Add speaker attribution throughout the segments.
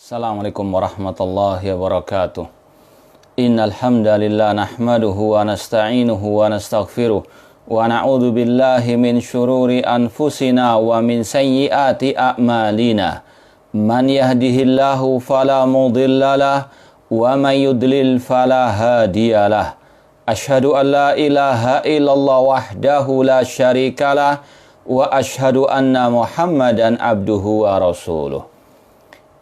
Speaker 1: Assalamualaikum warahmatullahi wabarakatuh. Innal hamdalillah nahmaduhu wa nasta'inuhu wa nastaghfiruh wa na'udzu billahi min syururi anfusina wa min sayyiati a'malina. Man yahdihillahu fala mudhillalah wa man yudlil fala hadiyalah. Asyhadu an la ilaha illallah wahdahu la syarikalah wa asyhadu anna Muhammadan abduhu wa rasuluh.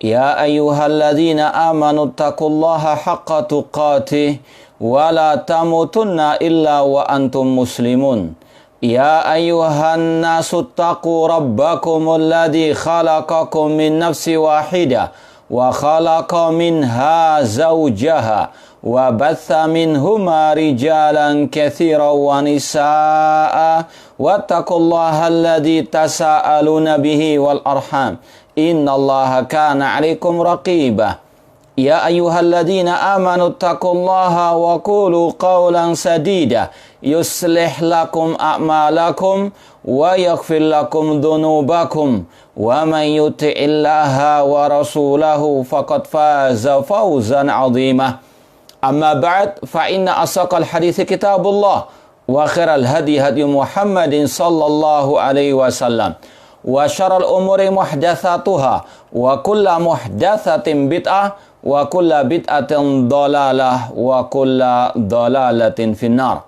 Speaker 1: Ya ayyuhalladzina amanu taqullaha haqqa tuqatih wa la tamutunna illa wa antum muslimun. Ya ayyuhan nasu taqu rabbakumul ladzi khalaqakum min nafsin wahidah wa khalaqa minha zawjaha wa batha minhuma rijalan katsiran wa nisaa'a wattaqullaha alladzi tasaaluna bihi wal arham innallaha kana 'alaikum raqiba. Ya ayyuhalladzina amanu taqullaha wa qulu qawlan sadida yuslih lakum a'malakum wa yaghfir lakum dhunubakum wa man yuti'illaha wa rasulahu faqad faza fawzan 'azima. Amma ba'd, fa inna asaqal hadithi kitabullah wa khairal hadi hadi Muhammadin sallallahu alaihi wasallam wa syarrul umuri muhdatsatuha wa kullu muhdatsatin bid'ah wa kullu bid'atin dhalalah wa kullu dhalalatin finnar.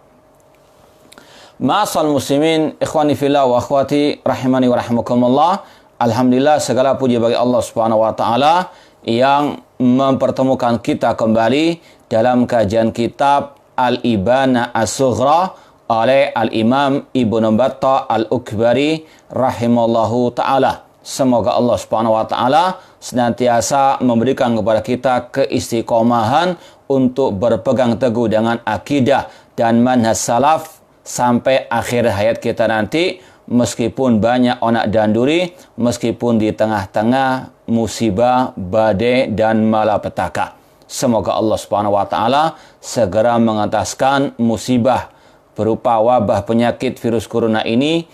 Speaker 1: Ma'asal muslimin, ikhwani fillah wa akhwati rahimani wa rahimakumullah. Alhamdulillah, segala puji bagi Allah Subhanahu wa taala yang mempertemukan kita kembali dalam kajian kitab Al-Ibana As-Sughra oleh Al-Imam Ibnu Battah Al-Ukbari rahimallahu ta'ala. Semoga Allah Subhanahu wa ta'ala senantiasa memberikan kepada kita keistiqomahan untuk berpegang teguh dengan akidah dan manhaj salaf sampai akhir hayat kita nanti, meskipun banyak onak dan duri, meskipun di tengah-tengah musibah, badai dan malapetaka. Semoga Allah Subhanahu wa taala segera mengentaskan musibah berupa wabah penyakit virus corona ini,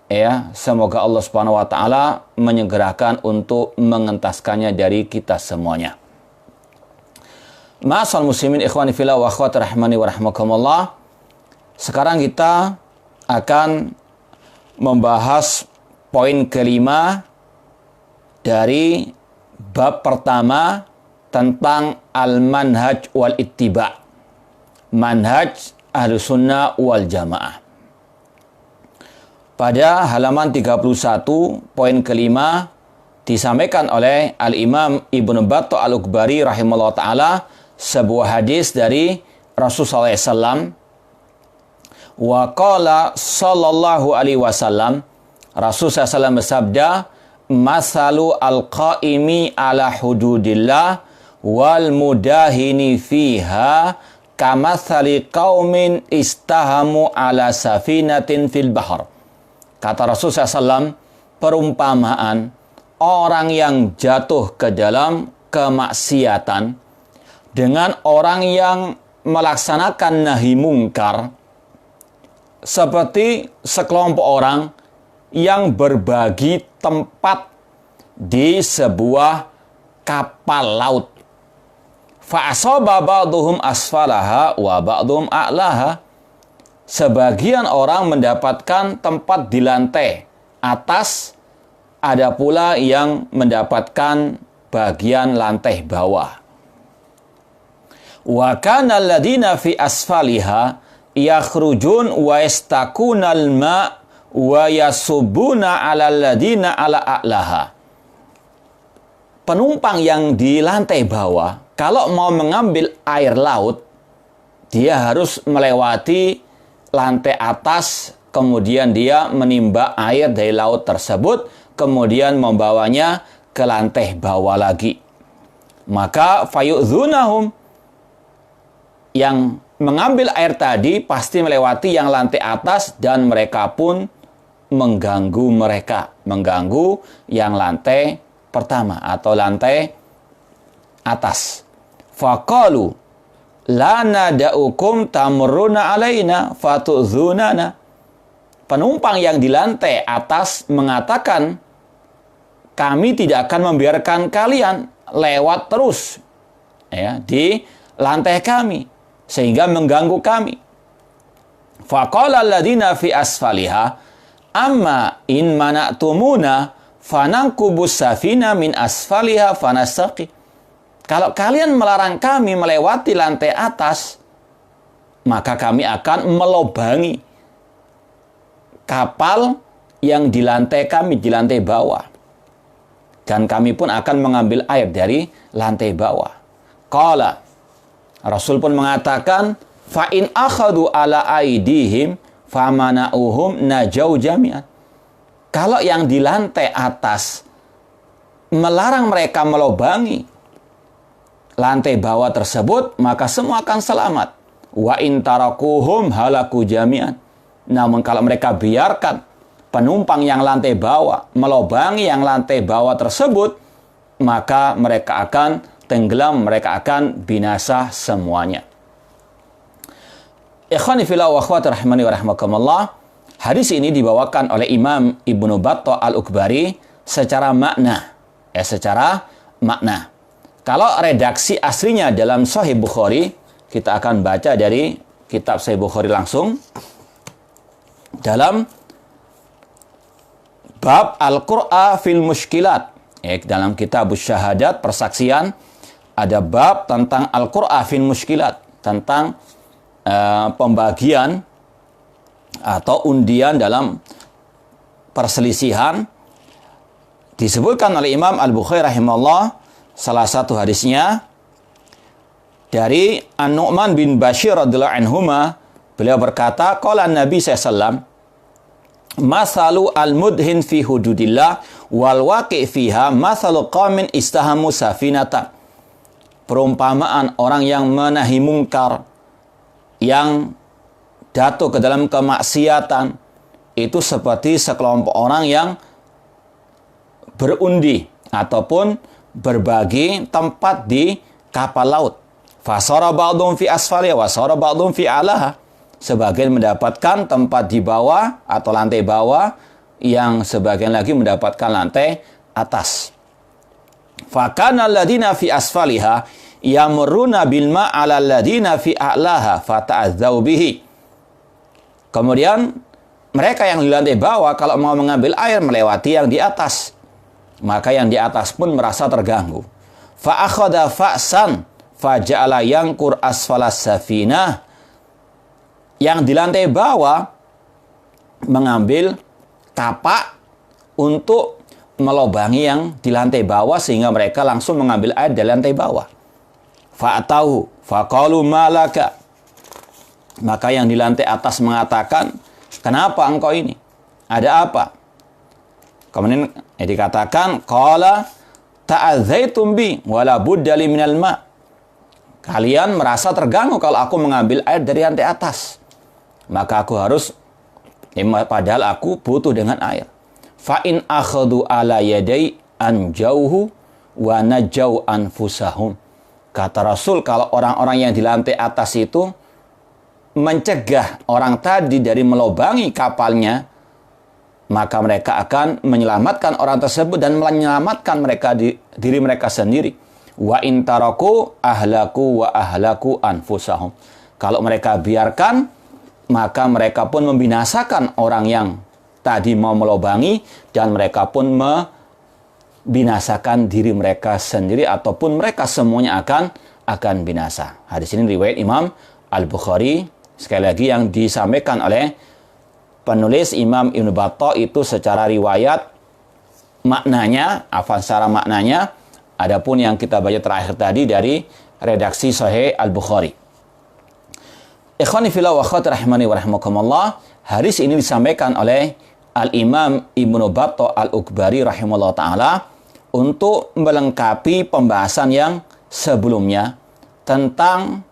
Speaker 1: ya. Semoga Allah Subhanahu wa taala menyegerakan untuk mengentaskannya dari kita semuanya. Ma'asal muslimin ikhwani fillah wa akhwati rahmani wa rahmakumullah. Sekarang kita akan membahas poin kelima dari bab pertama tentang al-manhaj wal ittiba. Manhaj Ahlus Sunnah wal Jamaah. Pada halaman 31 poin kelima disampaikan oleh Al-Imam Ibnu Battah Al-Ukbari rahimahullah ta'ala sebuah hadis dari Rasulullah SAW. Wa qala sallallahu alaihi wasallam, Rasulullah SAW bersabda, masalu al-qaimi ala hududillah wal mudahini fiha kamathali qaumin istahamu ala safinatin fil bahr. Kata Rasulullah SAW, perumpamaan orang yang jatuh ke dalam kemaksiatan dengan orang yang melaksanakan nahi mungkar seperti sekelompok orang yang berbagi tempat di sebuah kapal laut. Fa'asaba ba'duhum asfalaha wa ba'duhum a'laha. Sebagian orang mendapatkan tempat di lantai atas, ada pula yang mendapatkan bagian lantai bawah. Wa kana alladziina fi asfaliha yakhrujun wa yastakunal ma' wa yasubuna 'alal ladina 'ala a'laha. Penumpang yang di lantai bawah kalau mau mengambil air laut, dia harus melewati lantai atas, kemudian dia menimba air dari laut tersebut, kemudian membawanya ke lantai bawah lagi. Maka fayu'dzunahum, yang mengambil air tadi pasti melewati yang lantai atas dan mereka pun mengganggu mereka, mengganggu yang lantai pertama atau lantai atas. Faqalu la nada'ukum tamurruna alaina fatu'dzunana. Penumpang yang di lantai atas mengatakan, kami tidak akan membiarkan kalian lewat terus ya di lantai kami sehingga mengganggu kami. Faqala alladziina fi asfaliha amma in mana'tumuna fananqubus safina min asfaliha fanastaqi. Kalau kalian melarang kami melewati lantai atas, maka kami akan melobangi kapal yang di lantai kami, di lantai bawah. Dan kami pun akan mengambil air dari lantai bawah. Qala, Rasul pun mengatakan, fa in akhadu ala aidihim famana'uhum najau jami'an. Kalau yang di lantai atas melarang mereka melobangi lantai bawah tersebut, maka semua akan selamat. Wa in tarakuhum halaku jami'an. Namun kalau mereka biarkan penumpang yang lantai bawah melobangi yang lantai bawah tersebut, maka mereka akan tenggelam, mereka akan binasa semuanya. Ikhwani fillah wa akhwati rahimani wa rahimakumullah. Hadis ini dibawakan oleh Imam Ibnu Battah Al-Ukbari secara makna. Secara makna. Kalau redaksi aslinya dalam Sahih Bukhari, kita akan baca dari kitab Sahih Bukhari langsung. Dalam bab Al-Qur'a fil Mushkilat. Dalam kitab Syahadat, persaksian, ada bab tentang Al-Qur'a fil Mushkilat. Tentang pembagian atau undian dalam perselisihan. Disebutkan oleh Imam Al-Bukhari rahimahullah, salah satu hadisnya dari An-Nu'man bin Bashir radhiyallahu anhuma, beliau berkata, qala Nabi SAW, masalu al-mudhin fi hududillah wal waqi' fiha masalu qaumin istahamu safinata. Perumpamaan orang yang menahi mungkar, yang jatuh ke dalam kemaksiatan, itu seperti sekelompok orang yang berundi ataupun berbagi tempat di kapal laut. Fasara ba'dhum fi asfaliha wa sara ba'dhum fi a'laha. Sebagian mendapatkan tempat di bawah atau lantai bawah, yang sebagian lagi mendapatkan lantai atas. Fakana alladziina fi asfaliha yamurruna bil ma'ala alladziina fi a'laha fata'adzau bihi. Kemudian mereka yang di lantai bawah kalau mau mengambil air melewati yang di atas, maka yang di atas pun merasa terganggu. Fa akhadha fa'san faja'ala yanqur asfalas safinah. Yang di lantai bawah mengambil tapak untuk melobangi yang di lantai bawah, sehingga mereka langsung mengambil air dari lantai bawah. Fa'atahu faqalu malaka. Maka yang di lantai atas mengatakan, kenapa engkau ini? Ada apa? Kemudian dikatakan, qala ta'adzaitum bi wala budda li minal ma. Kalian merasa terganggu kalau aku mengambil air dari lantai atas, maka aku harus, padahal aku butuh dengan air. Fa in akhadu ala yadai anjauhu wa najau anfusahum. Kata Rasul, kalau orang-orang yang di lantai atas itu mencegah orang tadi dari melobangi kapalnya, maka mereka akan menyelamatkan orang tersebut dan menyelamatkan mereka diri mereka sendiri. Wa in taraku ahlaku wa ahlaku anfusahum. Kalau mereka biarkan, maka mereka pun membinasakan orang yang tadi mau melobangi, dan mereka pun membinasakan diri mereka sendiri, ataupun mereka semuanya akan binasa. Hadis ini riwayat Imam Al-Bukhari, sekali lagi yang disampaikan oleh penulis Imam Ibnu Battah itu secara riwayat maknanya, secara maknanya. Adapun yang kita baca terakhir tadi dari redaksi Sahih Al-Bukhari. Ikhwani fillah wa akhwati rahimani wa rahimakumullah. Hadis ini disampaikan oleh Al-Imam Ibnu Battah Al-Ukbari rahimahullah ta'ala untuk melengkapi pembahasan yang sebelumnya tentang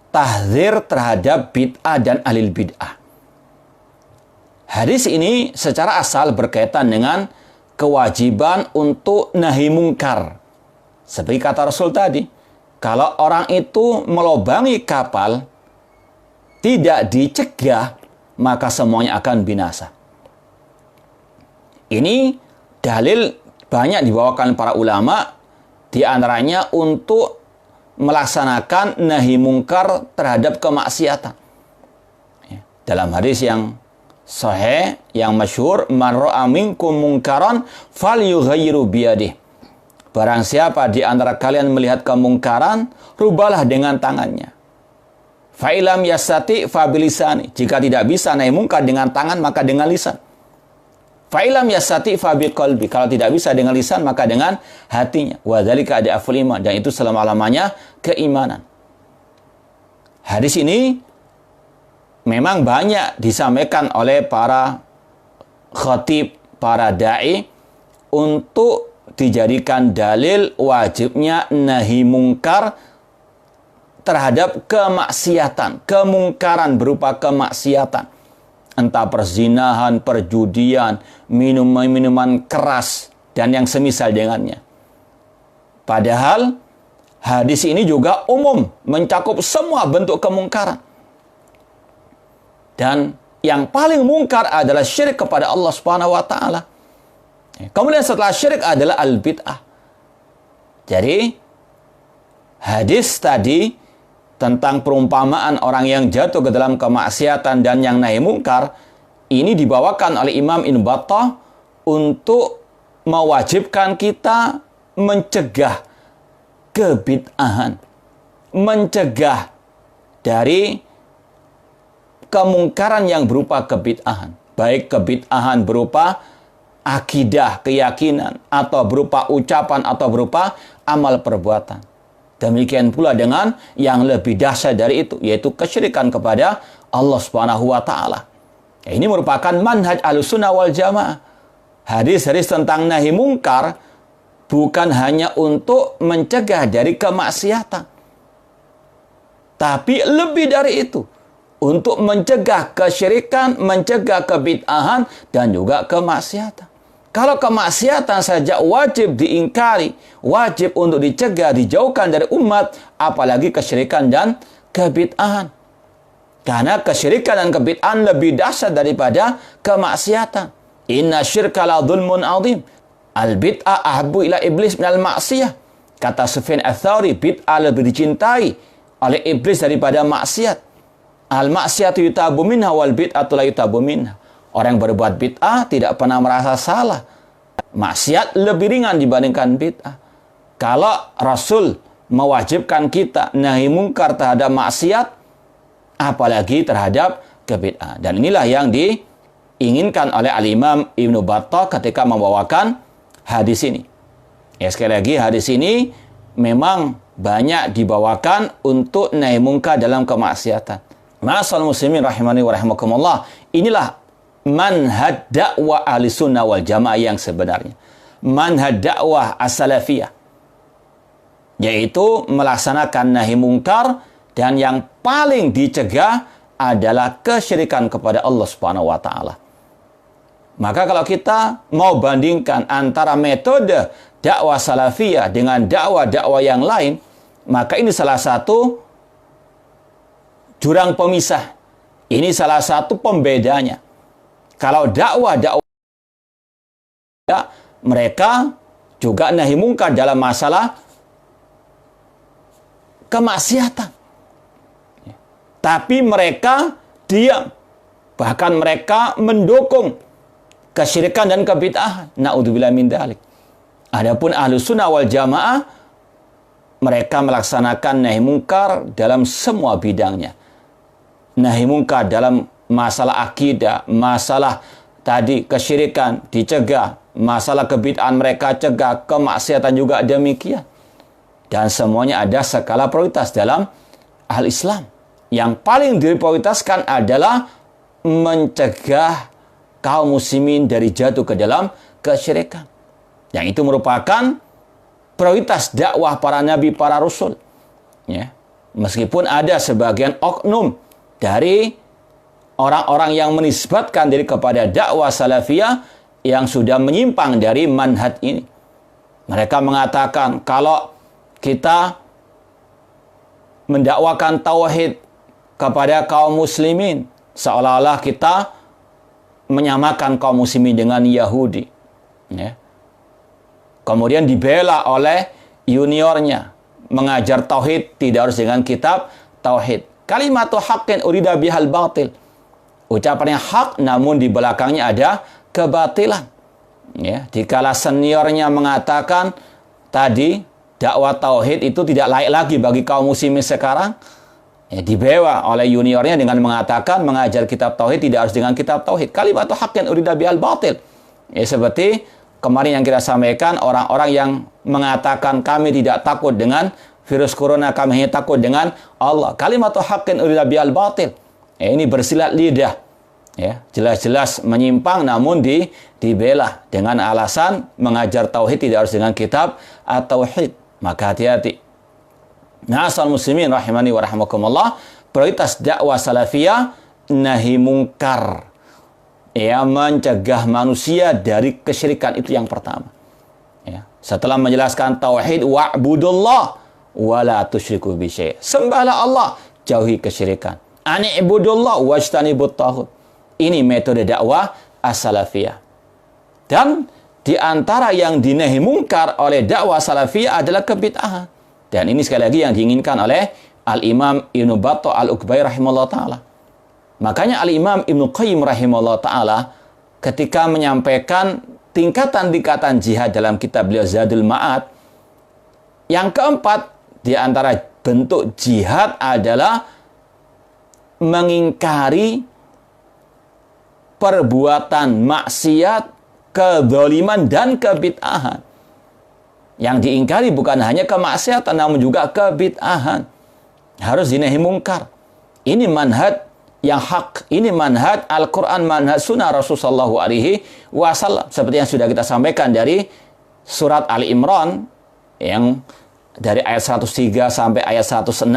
Speaker 1: tahdzir terhadap bid'ah dan ahlil bid'ah. Hadis ini secara asal berkaitan dengan kewajiban untuk nahi mungkar. Seperti kata Rasul tadi, kalau orang itu melobangi kapal, tidak dicegah, maka semuanya akan binasa. Ini dalil banyak dibawakan para ulama Di antaranya untuk melaksanakan nahi mungkar terhadap kemaksiatan. Dalam hadis yang sahih, yang masyhur, man ra'a minkum mungkaran falyughayyiru biyadihi. Barang siapa di antara kalian melihat kemungkaran, rubahlah dengan tangannya. Fa ilam yastati fa bilisani. Jika tidak bisa nahi mungkar dengan tangan, maka dengan lisan. Fa ilam yastati fa biqalbi. Kalau tidak bisa dengan lisan, maka dengan hatinya. Wa dzalika ad'aful iman. Dan itu selama-lamanya keimanan. Hadis ini memang banyak disampaikan oleh para khatib, para da'i untuk dijadikan dalil wajibnya nahi mungkar terhadap kemaksiatan, kemungkaran berupa kemaksiatan. Entah perzinahan, perjudian, minuman keras, dan yang semisal dengannya. Padahal hadis ini juga umum, mencakup semua bentuk kemungkaran. Dan yang paling mungkar adalah syirik kepada Allah Subhanahu wa taala. Kemudian setelah syirik adalah al-bid'ah. Jadi hadis tadi tentang perumpamaan orang yang jatuh ke dalam kemaksiatan dan yang nahi mungkar ini dibawakan oleh Imam Ibnu Battah untuk mewajibkan kita mencegah kebid'ahan, mencegah dari kemungkaran yang berupa kebid'ahan, baik kebid'ahan berupa akidah, keyakinan, atau berupa ucapan, atau berupa amal perbuatan. Demikian pula dengan yang lebih dahsyat dari itu, yaitu kesyirikan kepada Allah Subhanahu wa taala. Ini merupakan manhaj Ahlussunnah wal Jamaah. Hadis-hadis tentang nahi mungkar bukan hanya untuk mencegah dari kemaksiatan, tapi lebih dari itu, untuk mencegah kesyirikan, mencegah kebid'ahan, dan juga kemaksiatan. Kalau kemaksiatan saja wajib diingkari, wajib untuk dicegah, dijauhkan dari umat, apalagi kesyirikan dan kebid'ahan. Karena kesyirikan dan kebid'ahan lebih dahsyat daripada kemaksiatan. Inna syirka la dzulmun adzim. Al-bid'ah ahabbu ila iblis minal ma'siyah. Kata Sufyan Ats-Tsauri, bid'ah lebih dicintai oleh iblis daripada maksiat. Al-maksiyatu yutabu minha wal bid'atu la yutabu minha. Orang yang berbuat bid'ah tidak pernah merasa salah. Maksiat lebih ringan dibandingkan bid'ah. Kalau Rasul mewajibkan kita nahi mungkar terhadap maksiat, apalagi terhadap kebid'ah. Dan inilah yang diinginkan oleh Al-Imam Ibnu Battah ketika membawakan hadis ini. Ya, sekali lagi hadis ini memang banyak dibawakan untuk nahi mungkar dalam kemaksiatan. Ma'asal muslimin rahimani wa rahimakumullah. Inilah manhaj dakwah Ahlussunnah wal Jamaah yang sebenarnya. Manhaj dakwah as-salafiyah, yaitu melaksanakan nahi mungkar, dan yang paling dicegah adalah kesyirikan kepada Allah Subhanahu wa taala. Maka kalau kita mau bandingkan antara metode dakwah salafiyah dengan dakwah-dakwah yang lain, maka ini salah satu jurang pemisah. Ini salah satu pembedanya. Kalau dakwah-dakwah, mereka juga nahi mungkar dalam masalah kemaksiatan. Tapi mereka diam. Bahkan mereka mendukung kesyirikan dan kebid'ahan. Na'udzubillah min dzalik. Adapun Ahlussunnah wal Jamaah, mereka melaksanakan nahi mungkar dalam semua bidangnya. Nahi mungkar dalam masalah akidah, masalah tadi kesyirikan dicegah, masalah kebid'ahan mereka cegah, kemaksiatan juga demikian. Dan semuanya ada skala prioritas dalam Al-Islam. Yang paling diprioritaskan adalah mencegah kaum muslimin dari jatuh ke dalam kesyirikan. Yang itu merupakan prioritas dakwah para nabi, para rasul. Ya. Meskipun ada sebagian oknum dari orang-orang yang menisbatkan diri kepada dakwah salafiyah yang sudah menyimpang dari manhaj ini. Mereka mengatakan kalau kita mendakwakan tauhid kepada kaum muslimin, seolah-olah kita menyamakan kaum muslimin dengan Yahudi. Ya. Kemudian dibela oleh juniornya mengajar tauhid tidak harus dengan kitab tauhid. Kalimatu haqqin urida bihal batil. Ucapan yang hak namun di belakangnya ada kebatilan. Ya, dikala seniornya mengatakan tadi dakwah tauhid itu tidak layak lagi bagi kaum muslimin sekarang, ya, dibawa oleh juniornya dengan mengatakan mengajar kitab tauhid tidak harus dengan kitab tauhid. Kalimatu haqqin urida bihal batil. Ya, seperti kemarin yang kita sampaikan, orang-orang yang mengatakan kami tidak takut dengan virus corona, kami hanya takut dengan Allah. Kalimatu haqqin urida bihal batil. Ya, ini bersilat lidah. Ya, jelas-jelas menyimpang namun dibela dengan alasan mengajar tauhid tidak harus dengan kitab at-tauhid. Maka hati-hati. Ma'asal muslimin rahimani wa rahimakumullah, prioritas dakwah salafiyah nahi mungkar. Ya, mencegah manusia dari kesyirikan, itu yang pertama. Ya, setelah menjelaskan tauhid, wa'budullah wa la tusyriku bi syai'. Sembahlah Allah, jauhi kesyirikan. Ani'budullah wajtanibut taghut. Ini metode dakwah as-salafiyah. Dan di antara yang dinahi mungkar oleh dakwah salafiyah adalah kebid'ahan. Dan ini sekali lagi yang diinginkan oleh Al-Imam Ibnu Battah Al-Ukbai rahimahullah ta'ala. Makanya Al-Imam Ibnu Qayyim rahimahullah ta'ala ketika menyampaikan tingkatan-tingkatan jihad dalam kitab beliau Zadul Ma'ad, yang keempat di antara bentuk jihad adalah mengingkari perbuatan maksiat, kedzaliman dan kebid'ahan. Yang diingkari bukan hanya kemaksiatan namun juga kebid'ahan. Harus dinahi mungkar. Ini manhaj yang hak. Ini manhaj Al-Quran, manhaj sunnah Rasulullah SAW. Seperti yang sudah kita sampaikan dari surat Ali Imran yang dari ayat 103 sampai ayat 106.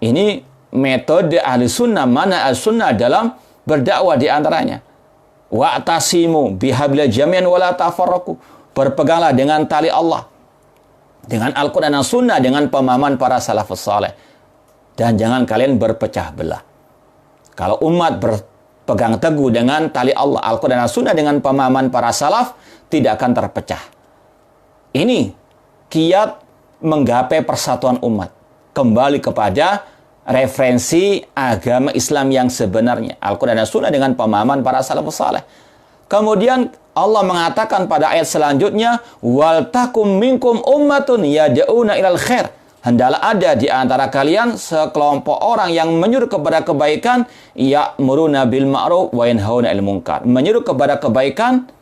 Speaker 1: Ini metode ahli sunnah, mana al-sunnah dalam berdakwah di antaranya. Wa'tasimu bihablillah jami'an wala tafarraqu. Berpeganglah dengan tali Allah, dengan Al-Quran dan Sunnah, dengan pemahaman para salafus saleh, dan jangan kalian berpecah belah. Kalau umat berpegang teguh dengan tali Allah, Al-Quran dan Sunnah, dengan pemahaman para salaf, tidak akan terpecah. Ini kiat menggapai persatuan umat, kembali kepada referensi agama Islam yang sebenarnya, Al-Quran dan Sunnah dengan pemahaman para salafus saleh. Kemudian Allah mengatakan pada ayat selanjutnya, wal takum minkum ummatun yad'una ilal khair. Hendaklah ada di antara kalian sekelompok orang yang menyuruh kepada kebaikan, ya'muruna bil ma'ruf wa yanhauna 'anil munkar. Menyuruh kepada kebaikan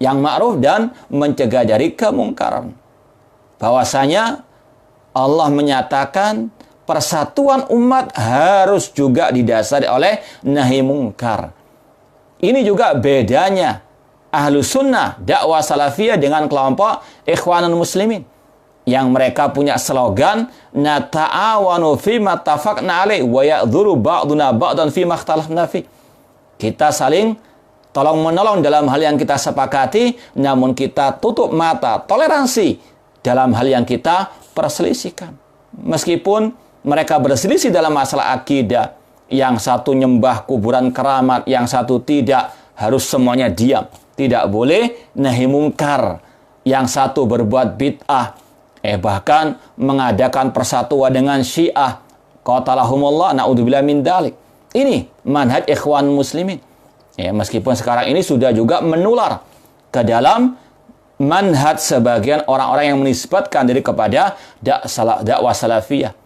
Speaker 1: yang ma'ruf dan mencegah dari kemungkaran. Bahwasanya Allah menyatakan persatuan umat harus juga didasari oleh nahi mungkar. Ini juga bedanya ahlu sunnah, dakwah salafiyah dengan kelompok ikhwanul muslimin. Yang mereka punya slogan, nata'awanu fima tafaqna alaih wa ya'dhuru ba'duna ba'dan fima ikhtalafna fi. Kita saling tolong-menolong dalam hal yang kita sepakati, namun kita tutup mata toleransi dalam hal yang kita perselisihkan. Meskipun mereka berselisih dalam masalah akidah, yang satu nyembah kuburan keramat, yang satu tidak, harus semuanya diam. Tidak boleh nahi mungkar. Yang satu berbuat bid'ah, bahkan mengadakan persatuan dengan Syiah, qatalahumullah, na'udzubillah min dalik. Ini manhaj ikhwan muslimin. Meskipun sekarang ini sudah juga menular ke dalam manhaj sebagian orang-orang yang menisbatkan diri kepada dakwah salafiyah.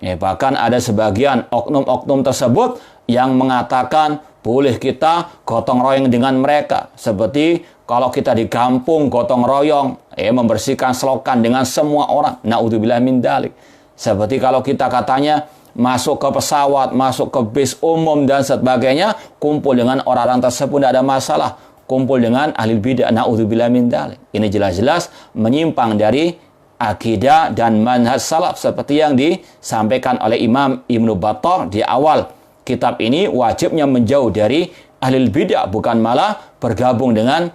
Speaker 1: Bahkan ada sebagian oknum-oknum tersebut yang mengatakan boleh kita gotong royong dengan mereka. Seperti kalau kita di kampung gotong royong, membersihkan selokan dengan semua orang. Na'udzubillah min dalik. Seperti kalau kita katanya masuk ke pesawat, masuk ke bis umum dan sebagainya, kumpul dengan orang-orang tersebut tidak ada masalah. Kumpul dengan ahli bidah, na'udzubillah min dalik. Ini jelas-jelas menyimpang dari akidah dan manhaj salaf seperti yang disampaikan oleh Imam Ibnu Battah di awal kitab ini. Wajibnya menjauh dari ahli bidah, bukan malah bergabung dengan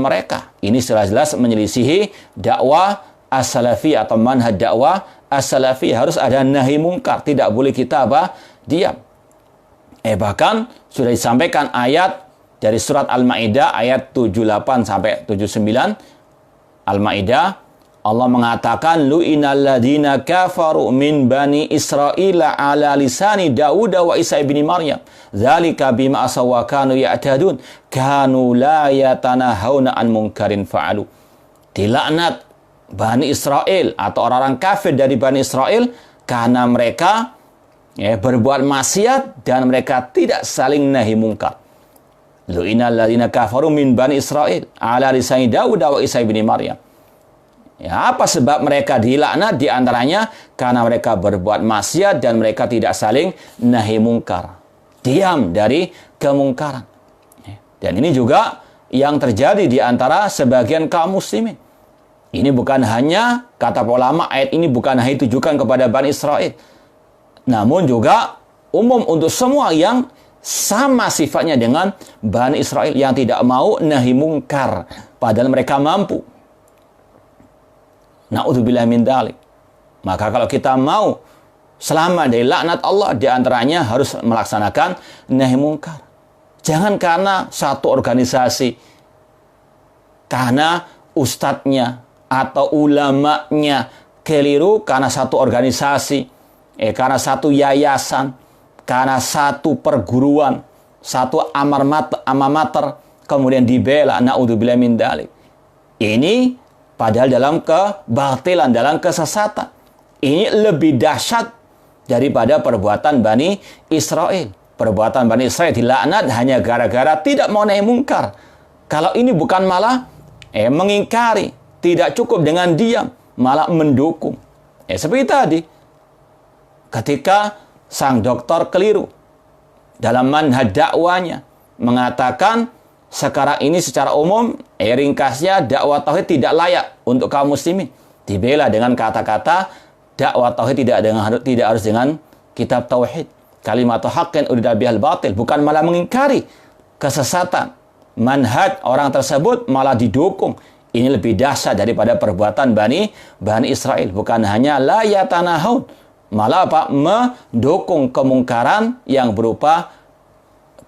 Speaker 1: mereka. Ini jelas-jelas menyelisihi dakwah as-salafi atau manhaj dakwah as-salafi. Harus ada nahi mungkar, tidak boleh kita diam. Bahkan sudah disampaikan ayat dari surat Al-Maidah ayat 78 sampai 79. Al-Maidah Allah mengatakan lu'inal ladzina kafaru min bani Israila ala lisani Daud wa Isa ibni Maryam dzalika bima asaw wa kanu ya'tadun kanu la yatanahawna an munkarin fa'alu. Dilaknat Bani Israel atau orang-orang kafir dari Bani Israel karena mereka berbuat maksiat dan mereka tidak saling nahi mungkar. Lu'inal ladzina kafaru min bani Israil ala lisani Daud wa Isa ibni Maryam. Ya, apa sebab mereka dilaknat? Di antaranya karena mereka berbuat maksiat dan mereka tidak saling nahi mungkar. Diam dari kemungkaran. Dan ini juga yang terjadi di antara sebagian kaum muslimin. Ini bukan hanya, kata ulama, ayat ini bukan hanya ditujukan kepada Bani Israel. Namun juga umum untuk semua yang sama sifatnya dengan Bani Israel yang tidak mau nahi mungkar padahal mereka mampu. Na'udzubillah min dzalik. Maka kalau kita mau selamat dari laknat Allah, di antaranya harus melaksanakan nahi mungkar. Jangan karena satu organisasi, karena ustadznya atau ulamanya keliru, karena satu organisasi, karena satu yayasan, karena satu perguruan, satu amar mater, kemudian dibela. Na'udzubillah min dzalik. Ini padahal dalam kebatilan, dalam kesesatan. Ini lebih dahsyat daripada perbuatan Bani Israel. Perbuatan Bani Israel dilaknat hanya gara-gara tidak mau nahi mungkar. Kalau ini bukan malah mengingkari, tidak cukup dengan diam, malah mendukung. Seperti tadi, ketika sang dokter keliru dalam manhaj dakwanya, mengatakan sekarang ini secara umum, ringkasnya dakwah tauhid tidak layak untuk kaum muslimin. Dibela dengan kata-kata dakwah tauhid tidak harus dengan kitab tauhid. Kalimatu haqqin urida bihal batil, bukan malah mengingkari kesesatan. Manhaj orang tersebut malah didukung. Ini lebih dahsyat daripada perbuatan Bani Israel. Bukan hanya la yatanahun, malah apa? Mendukung kemungkaran yang berupa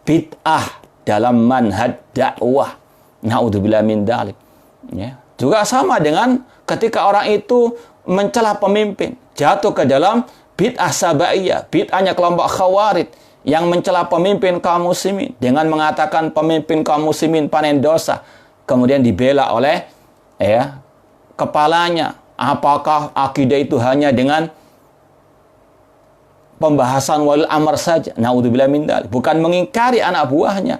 Speaker 1: bid'ah dalam manhaj dakwah. Na'udzubillah min dzalik. Ya. Juga sama dengan ketika orang itu mencela pemimpin, jatuh ke dalam bid'ah sabaiyah, bid'ahnya kelompok khawarij yang mencela pemimpin kaum muslimin dengan mengatakan pemimpin kaum muslimin panen dosa, kemudian dibela oleh kepalanya. Apakah akidah itu hanya dengan pembahasan walil amr saja? Na'udzubillah min dzalik. Bukan mengingkari anak buahnya,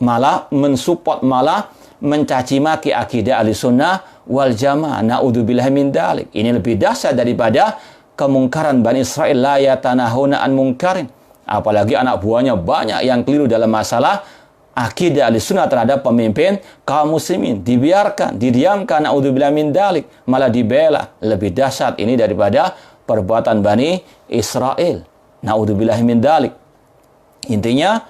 Speaker 1: malah mensupport, malah mencaci maki akidah Ahlussunnah wal Jamaah. Na'udzubillah min dzalik. Ini lebih dahsyat daripada kemungkaran Bani Israel, la yatanahuna an munkarin. Apalagi anak buahnya banyak yang keliru dalam masalah akidah Ahlussunnah terhadap pemimpin kaum muslimin. Dibiarkan, didiamkan, na'udzubillah min dzalik, malah dibela. Lebih dahsyat ini daripada perbuatan Bani Israel. Na'udzubillah min dzalik. Intinya,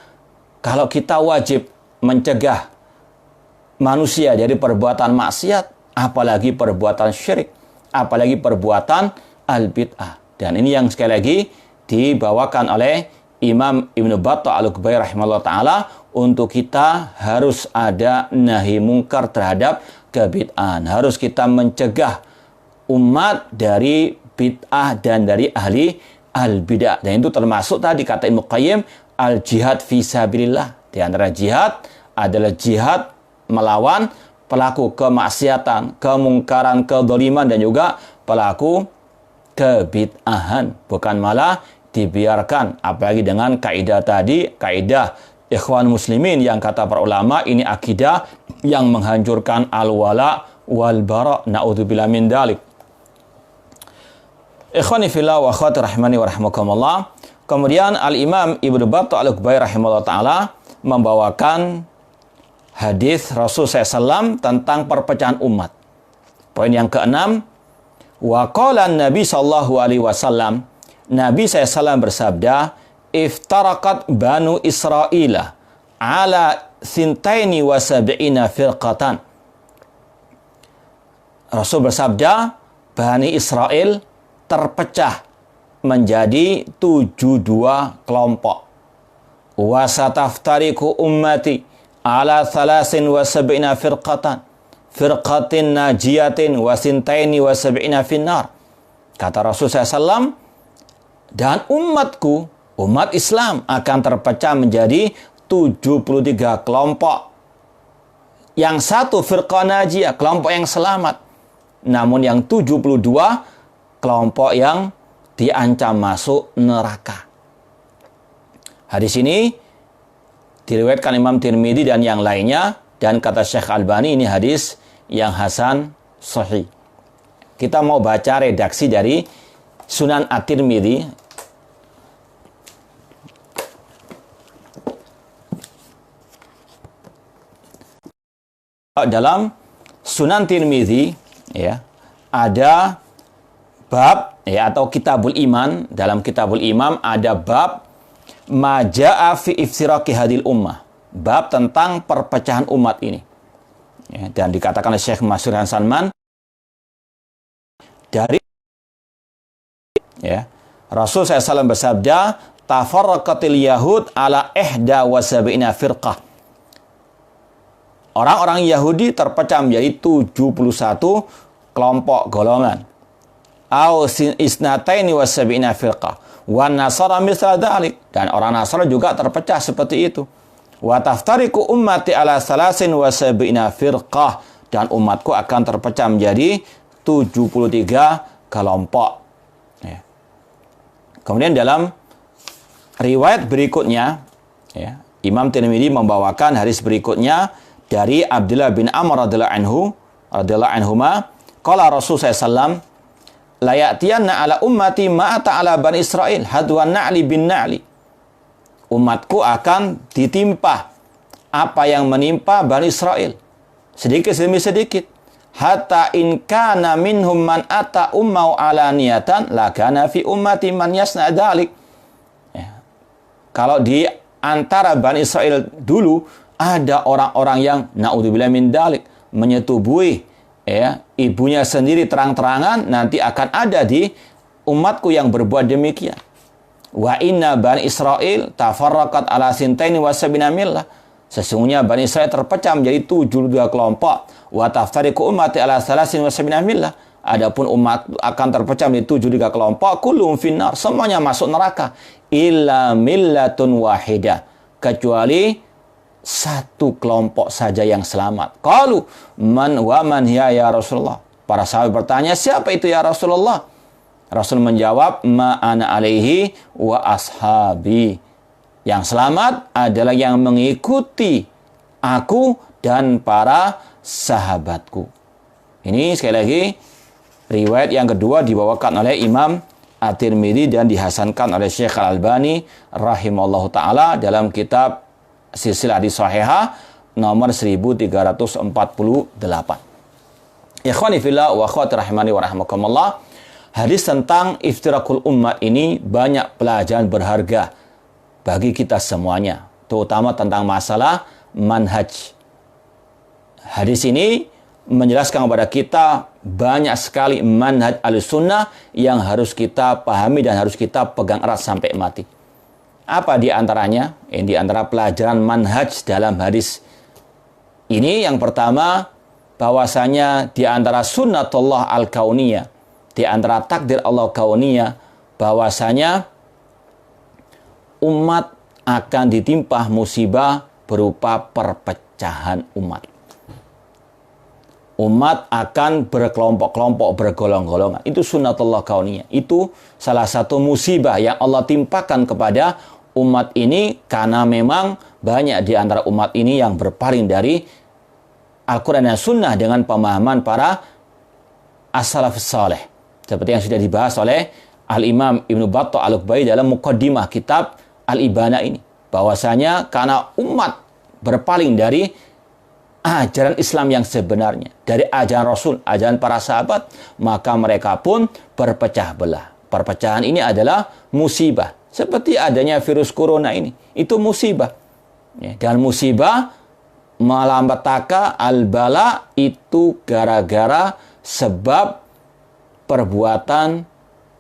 Speaker 1: kalau kita wajib mencegah manusia dari perbuatan maksiat, apalagi perbuatan syirik, apalagi perbuatan al-bid'ah. Dan ini yang sekali lagi dibawakan oleh Imam Ibnu Battah Al-Ghubari rahimahullah ta'ala, untuk kita harus ada nahi mungkar terhadap kebid'ahan. Harus kita mencegah umat dari bid'ah dan dari ahli al-bid'ah. Dan itu termasuk tadi kata Ibnu Qayyim, al-jihad fi sabilillah. Di antara jihad adalah jihad melawan pelaku kemaksiatan, kemungkaran, kedzaliman, dan juga pelaku kebid'ahan. Bukan malah dibiarkan. Apalagi dengan kaidah tadi, kaidah ikhwan muslimin yang kata para ulama ini akidah yang menghancurkan al-wala wal bara. Na'udzubillah min dzalik. Ikhwani fillah wa akhwati rahimani wa rahmakumullah. Kemudian Al-Imam Ibnu Battah Al-Ghubari rahimahullah ta'ala membawakan hadis Rasul SAW tentang perpecahan umat. Poin yang keenam, wa qala Nabi sallallahu alaihi wasallam, Nabi SAW bersabda, iftarakat banu Israila ala sintaini wa sab'ina firqatan. Rasul bersabda, Bani Israel terpecah menjadi 72 kelompok. Wa sataftariku ummati ala 73 firqatan firqatin najiyatin wa sintaini wa sab'ina finnar. Kata Rasulullah SAW, dan umatku, umat Islam akan terpecah menjadi 73 kelompok. Yang satu firqah najiyah, kelompok yang selamat. Namun yang 72 kelompok yang diancam masuk neraka. Hadis ini diriwayatkan Imam Tirmidzi dan yang lainnya, dan kata Syekh Albani ini hadis yang hasan sahih. Kita mau baca redaksi dari Sunan At-Tirmidzi. Dalam Sunan Tirmidzi ya, ada bab ya, atau Kitabul Iman. Dalam Kitabul Imam ada bab Maja'a fi iftiraqi hadil ummah. Bab tentang perpecahan umat ini. Ya, dan dikatakan oleh Syekh Masyhur Hasanman dari ya, Rasul SAW bersabda, tafarraqatil yahud ala ihda wa sab'ina firqah. Orang-orang Yahudi terpecah menjadi 71 kelompok golongan. Au isnataini wa sab'ina firqah. Wa nasara misal dzalik. Dan orang Nasara juga terpecah seperti itu. Wa taftariqu ummati ala salasin wa sab'ina firqah. Dan umatku akan terpecah menjadi 73 kelompok. Ya. Kemudian dalam riwayat berikutnya, ya, Imam Tirmidzi membawakan hadis berikutnya dari Abdullah bin Amr radhiyallahu anhuma, qala Rasul sallallahu la ya'tiyanna ala ummati ma ta'ala bani Israil hadwan na'li bin na'li. Umatku akan ditimpa apa yang menimpa Bani Israel, sedikit demi sedikit. Hatta in kana minhum man ata ummau alaniyatan la kana fi ummati man yasna dzalik. Ya. Kalau di antara Bani Israel dulu ada orang-orang yang naudzubillah min dzalik menyetubuhi ya ibunya sendiri terang-terangan, nanti akan ada di umatku yang berbuat demikian. Wa inna Bani Israel tafarraqat ala sintaini wa sab'ina millah. Sesungguhnya Bani Israel terpecah menjadi 72 kelompok. Wa taftariqu ummati ala salasin wa sab'ina millah. Adapun umat akan terpecah menjadi 73 kelompok, kullum finnar, semuanya masuk neraka. Illa millatun wahidah, kecuali satu kelompok saja yang selamat. Qalu man wa man hiya ya Rasulullah. Para sahabat bertanya, siapa itu ya Rasulullah? Rasul menjawab, ma ana alaihi wa ashabi. Yang selamat adalah yang mengikuti aku dan para sahabatku. Ini sekali lagi riwayat yang kedua dibawakan oleh Imam At-Tirmidzi dan dihasankan oleh Syekh Al-Albani rahimallahu taala dalam kitab Silsilah Hadis Shahihah nomor 1348. Ikhwani fillah wa akhwati rahimani wa rahmakumullah. Hadis tentang iftirakul ummah ini banyak pelajaran berharga bagi kita semuanya, terutama tentang masalah manhaj. Hadis ini menjelaskan kepada kita banyak sekali manhaj al-sunnah yang harus kita pahami dan harus kita pegang erat sampai mati. Apa di antaranya? Ini di antara pelajaran manhaj dalam hadis ini. Yang pertama, bahwasanya di antara sunnatullah al-kauniyah, di antara takdir Allah kauniyah, bahwasanya umat akan ditimpa musibah berupa perpecahan umat. Umat akan berkelompok-kelompok, bergolong-golongan. Itu sunnatullah kauniyah. Itu salah satu musibah yang Allah timpakan kepada umat ini, karena memang banyak di antara umat ini yang berpaling dari Al-Quran dan Sunnah dengan pemahaman para as-salafus salih. Seperti yang sudah dibahas oleh Al-Imam Ibnu Battah Al-Uqbai dalam muqaddimah kitab Al-Ibana ini. Bahwasanya karena umat berpaling dari ajaran Islam yang sebenarnya, dari ajaran Rasul, ajaran para sahabat, maka mereka pun berpecah belah. Perpecahan ini adalah musibah. Seperti adanya virus corona ini. Itu musibah. Dan musibah malapetaka al-bala itu gara-gara sebab perbuatan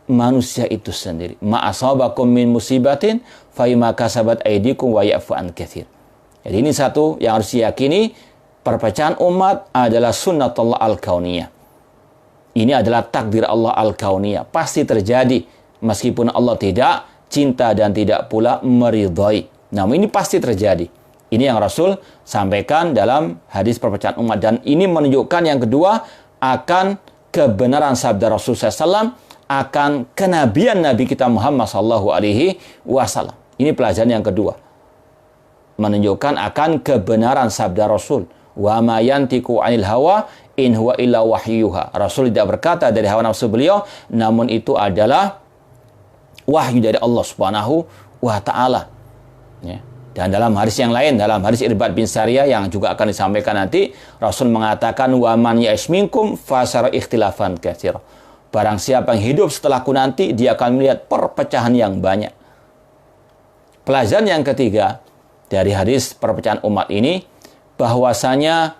Speaker 1: manusia itu sendiri. Ma asabakum min musibatin fa bima kasabat aydikum wa ya'fu an katsir. Jadi ini satu yang harus diyakini, Perpecahan umat adalah sunnatullah al-kauniyah. Ini adalah takdir Allah al-kauniyah. Pasti terjadi. Meskipun Allah tidak cinta dan tidak pula meridhai. Namun ini pasti terjadi. Ini yang Rasul sampaikan dalam hadis perpecahan umat. Dan ini menunjukkan yang kedua akan kebenaran sabda Rasul SAW, akan kenabian Nabi kita Muhammad SAW. Ini pelajaran yang kedua. Menunjukkan akan kebenaran sabda Rasul. Wa ma yantiqu 'anil hawa in huwa illa wahyuha. Rasul tidak berkata dari hawa nafsu beliau, namun itu adalah wahyu dari Allah Subhanahu wa taala. Ya. Dan dalam hadis yang lain, dalam hadis Irbad bin Sariyah yang juga akan disampaikan nanti, Rasul mengatakan wa man ya'ish minkum fasara ikhtilafan katsira. Barang siapa yang hidup setelahku nanti, dia akan melihat perpecahan yang banyak. Pelajaran yang ketiga dari hadis perpecahan umat ini, bahwasanya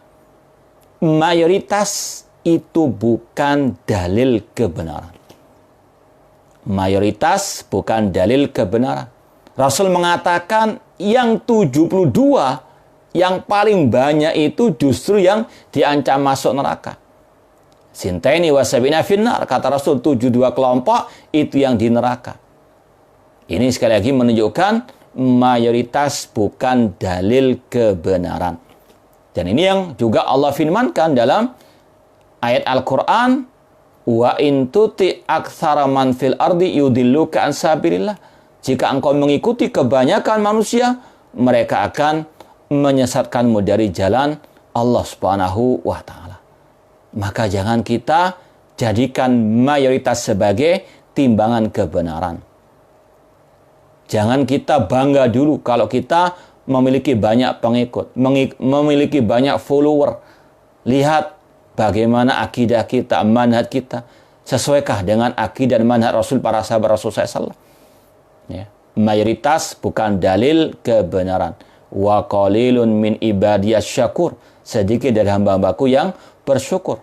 Speaker 1: mayoritas itu bukan dalil kebenaran. Mayoritas bukan dalil kebenaran. Rasul mengatakan yang 72, yang paling banyak itu justru yang diancam masuk neraka. Sintaini wasabina finnar, kata Rasul, 72 kelompok itu yang di neraka. Ini sekali lagi menunjukkan mayoritas bukan dalil kebenaran. Dan ini yang juga Allah firmankan dalam ayat Al-Quran, wa in tuti aktsara man fil ardi yudilluka an sabilillah. Jika engkau mengikuti kebanyakan manusia, mereka akan menyesatkanmu dari jalan Allah Subhanahu wa taala. Maka jangan kita jadikan mayoritas sebagai timbangan kebenaran. Jangan kita bangga dulu kalau kita memiliki banyak pengikut, memiliki banyak follower. Lihat bagaimana akidah kita, manhaj kita. Sesuaikah dengan akidah dan manhaj Rasul, para sahabat Rasul SAW? Ya. Mayoritas bukan dalil kebenaran. Wa qalilun min ibadiyas syakur. Sedikit dari hamba-hambaku yang bersyukur.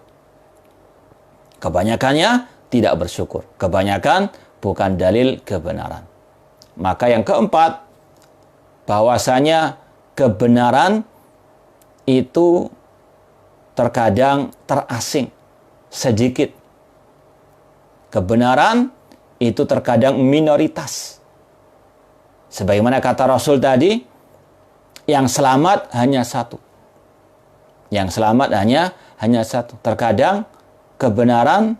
Speaker 1: Kebanyakannya tidak bersyukur. Kebanyakan bukan dalil kebenaran. Maka yang keempat, bahwasanya kebenaran itu terkadang terasing sedikit. Kebenaran itu terkadang minoritas. Sebagaimana kata Rasul tadi, yang selamat hanya satu. Yang selamat hanya satu. Terkadang kebenaran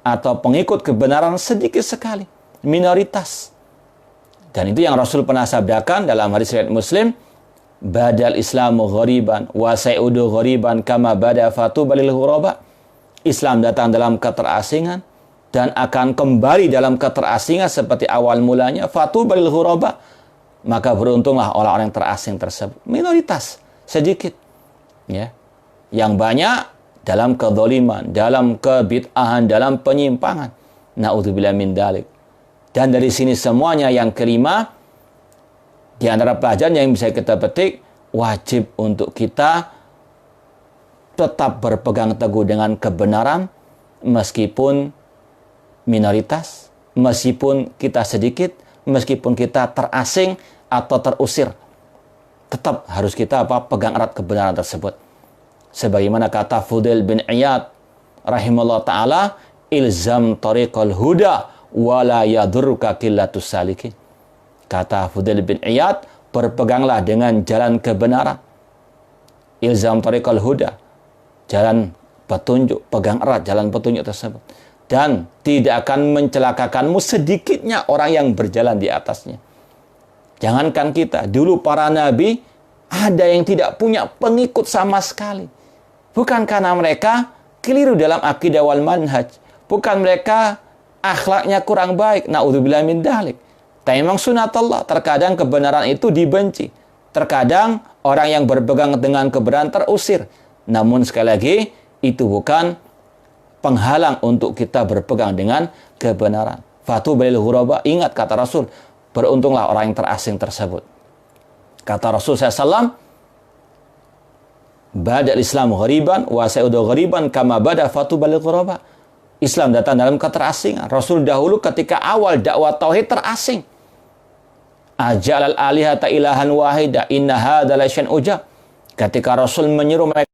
Speaker 1: atau pengikut kebenaran sedikit sekali, minoritas. Dan itu yang Rasul pernah sabdakan dalam hadis riwayat Muslim, badal islamu ghariban wa sayudu ghariban kama bada fatubalil ghuraba. Islam datang dalam keterasingan dan akan kembali dalam keterasingan seperti awal mulanya, fatubalil ghuraba. Maka beruntunglah orang-orang yang terasing tersebut. Minoritas, sedikit. Ya. Yang banyak dalam kedzaliman, dalam kebid'ahan, dalam penyimpangan. Na'udzubillah min dalik. Dan dari sini semuanya yang kelima, di antara pelajaran yang bisa kita petik, wajib untuk kita tetap berpegang teguh dengan kebenaran, meskipun minoritas, meskipun kita sedikit, meskipun kita terasing atau terusir. Tetap harus kita pegang erat kebenaran tersebut. Sebagaimana kata Fudail bin Iyad rahimahullah ta'ala, ilzam tariqal huda wala yadurruka qillatus salikin. Kata Fudail bin Iyad, berpeganglah dengan jalan kebenaran. Ilzam tariqal huda, jalan petunjuk, pegang erat jalan petunjuk tersebut. Dan tidak akan mencelakakanmu sedikitnya orang yang berjalan di atasnya. Jangankan kita, dulu para nabi ada yang tidak punya pengikut sama sekali. Bukan karena mereka keliru dalam akidah wal manhaj. Bukan mereka akhlaknya kurang baik. Na'udzubillah min dalik. Tapi memang sunatullah. Terkadang kebenaran itu dibenci. Terkadang orang yang berpegang dengan kebenaran terusir. Namun sekali lagi, itu bukan penghalang untuk kita berpegang dengan kebenaran. Fatu balil ghuraba. Ingat kata Rasul, beruntunglah orang yang terasing tersebut. Kata Rasul SAW, badal Islam ghariban wa sayudu ghariban kama bada fatu balil ghuraba. Islam datang dalam keterasingan. Rasul dahulu ketika awal dakwah tauhid terasing. Ajalal alihata ilahan wahida inna hadza la syai'un ujab. Ketika Rasul menyuruh mereka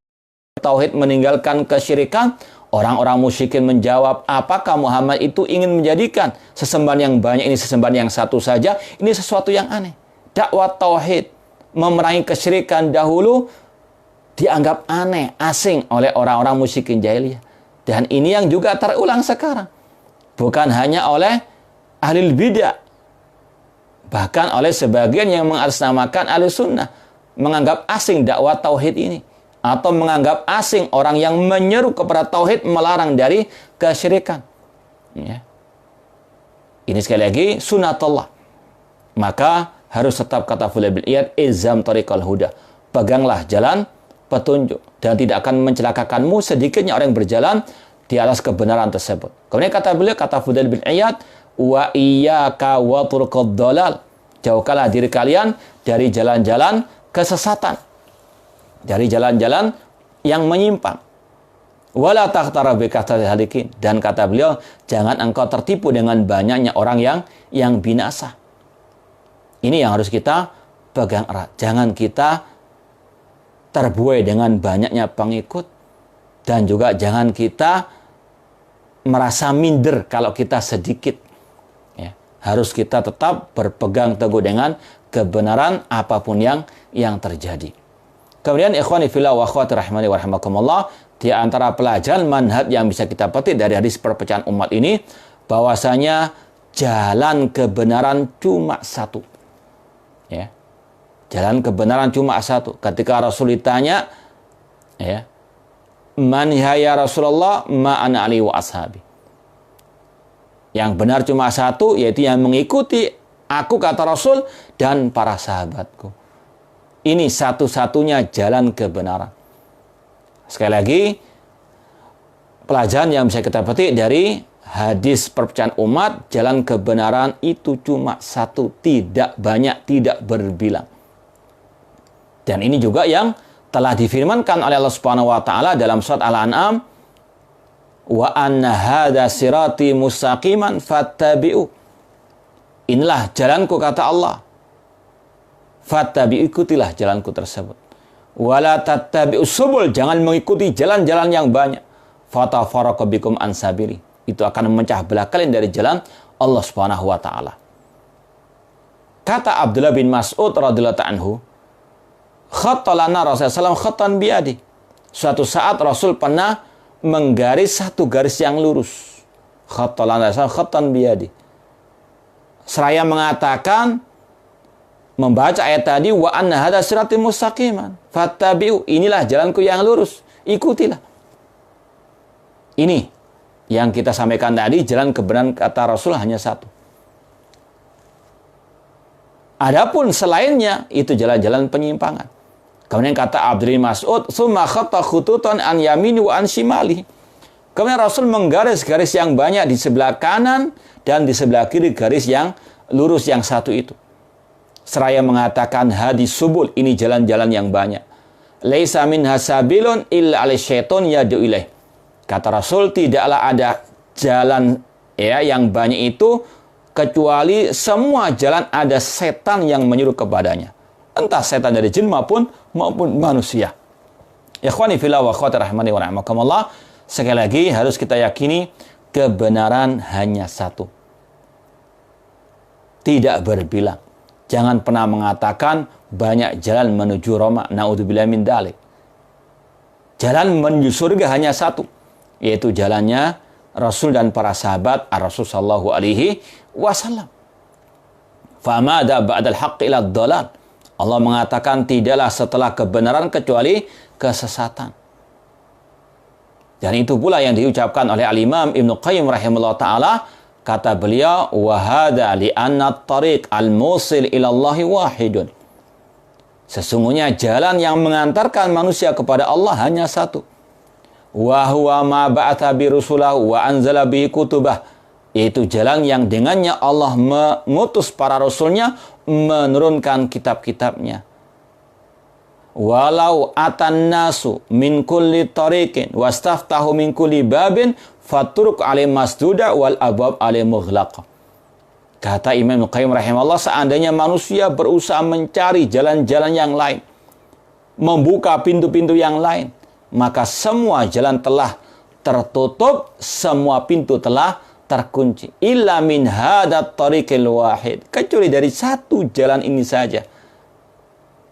Speaker 1: tauhid meninggalkan kesyirikan, orang-orang musyrikin menjawab, apakah Muhammad itu ingin menjadikan sesembahan yang banyak ini sesembahan yang satu saja? Ini sesuatu yang aneh. Dakwah tauhid, memerangi kesyirikan dahulu dianggap aneh, asing oleh orang-orang musyrikin jahiliyah. Dan ini yang juga terulang sekarang. Bukan hanya oleh ahli bidah, bahkan oleh sebagian yang mengatasnamakan ahli sunnah, menganggap asing dakwah tauhid ini, atau menganggap asing orang yang menyeru kepada tauhid, melarang dari kesyirikan. Ya. Ini sekali lagi sunatullah. Maka harus tetap, kata Fudail bin Iyad, ilzam tariqal huda. Peganglah jalan petunjuk dan tidak akan mencelakakanmu sedikitnya orang yang berjalan di atas kebenaran tersebut. Kemudian kata beliau, kata Fudail bin Iyad, wa iyyaka wa turqad dalal. Jauhkanlah diri kalian dari jalan-jalan kesesatan, dari jalan-jalan yang menyimpang. Wala taqtara bi kathratil halikin. Dan kata beliau, jangan engkau tertipu dengan banyaknya orang yang binasa. Ini yang harus kita pegang erat. Jangan kita terbuai dengan banyaknya pengikut, dan juga jangan kita merasa minder kalau kita sedikit. Ya, harus kita tetap berpegang teguh dengan kebenaran apapun yang terjadi. Kemudian ikhwani fillah wa akhwati rahimani wa rahimakumullah, di antara pelajaran manhaj yang bisa kita petik dari hadis perpecahan umat ini, bahwasanya jalan kebenaran cuma satu. Ya. Jalan kebenaran cuma satu. Ketika Rasul ditanya, ya, man ya Rasulullah ma ana ali wa ashabi. Yang benar cuma satu, yaitu yang mengikuti aku, kata Rasul, dan para sahabatku. Ini satu-satunya jalan kebenaran. Sekali lagi, pelajaran yang bisa kita petik dari hadis perpecahan umat, jalan kebenaran itu cuma satu, tidak banyak, tidak berbilang. Dan ini juga yang telah difirmankan oleh Allah Subhanahu wa taala dalam surat Al-An'am, wa anna hadza sirati mustaqiman fattabi'u. Inilah jalanku, kata Allah. Fattabi'u, ikutilah jalanku tersebut. Wala tattabi'us subul, jangan mengikuti jalan-jalan yang banyak. Fatafarraqu bikum an sabili. Itu akan memecah belah kalian dari jalan Allah Subhanahu wa taala. Kata Abdullah bin Mas'ud radhiyallahu anhu, khattalana Rasulullah SAW khattan biadi. Suatu saat Rasul pernah menggaris satu garis yang lurus. Khattalana Rasulullah khattan biadi. Seraya mengatakan, membaca ayat tadi, wa anna hadza siratal mustaqiman fattabi'u, inilah jalanku yang lurus, ikutilah. Ini yang kita sampaikan tadi, jalan kebenaran kata Rasul hanya satu. Adapun selainnya itu jalan-jalan penyimpangan. Kemudian kata Abdul Mas'ud, summa khatta khututan an yamini wa an shimali. Kemudian Rasul menggaris garis yang banyak di sebelah kanan dan di sebelah kiri garis yang lurus yang satu itu. Seraya mengatakan hadis subul, ini jalan-jalan yang banyak. Laisa min hasabilun illa alai syaiton yadu ilaih. Kata Rasul, tidaklah ada jalan yang banyak itu kecuali semua jalan ada setan yang menyuruh kepadanya. Entah setan dari jin maupun manusia. Ikhwani fillah wa akhwati rahimani wa rahimakumullah, sekali lagi harus kita yakini kebenaran hanya satu. Tidak berbilang. Jangan pernah mengatakan banyak jalan menuju Roma. Na'udzubillah min dzalik. Jalan menuju surga hanya satu, yaitu jalannya Rasul dan para sahabat Ar-Rasul sallallahu alaihi wasallam. Famada ba'dal haqqi ila dhalal. Allah mengatakan tidaklah setelah kebenaran kecuali kesesatan. Dan itu pula yang diucapkan oleh Al-Imam Ibnu Qayyim rahimahullah ta'ala. Kata beliau, wahada li'anna tariq al-musil ilallahi wahidun. Sesungguhnya jalan yang mengantarkan manusia kepada Allah hanya satu. Wa huwa ma ba'atha bi rusulahu wa anzala bi kutubah. Yaitu jalan yang dengannya Allah mengutus para rasulnya, menurunkan kitab-kitabnya. Walau atan nasu min kulli tariqin wastaftahu min kulli babin faturuk alim masduda wal abwab alim mughlaqa. Kata Imam Qayyim rahimahullah, seandainya manusia berusaha mencari jalan-jalan yang lain, membuka pintu-pintu yang lain, maka semua jalan telah tertutup, semua pintu telah terkunci. Illa min hadat tariqil wahid, kecuali dari satu jalan ini saja.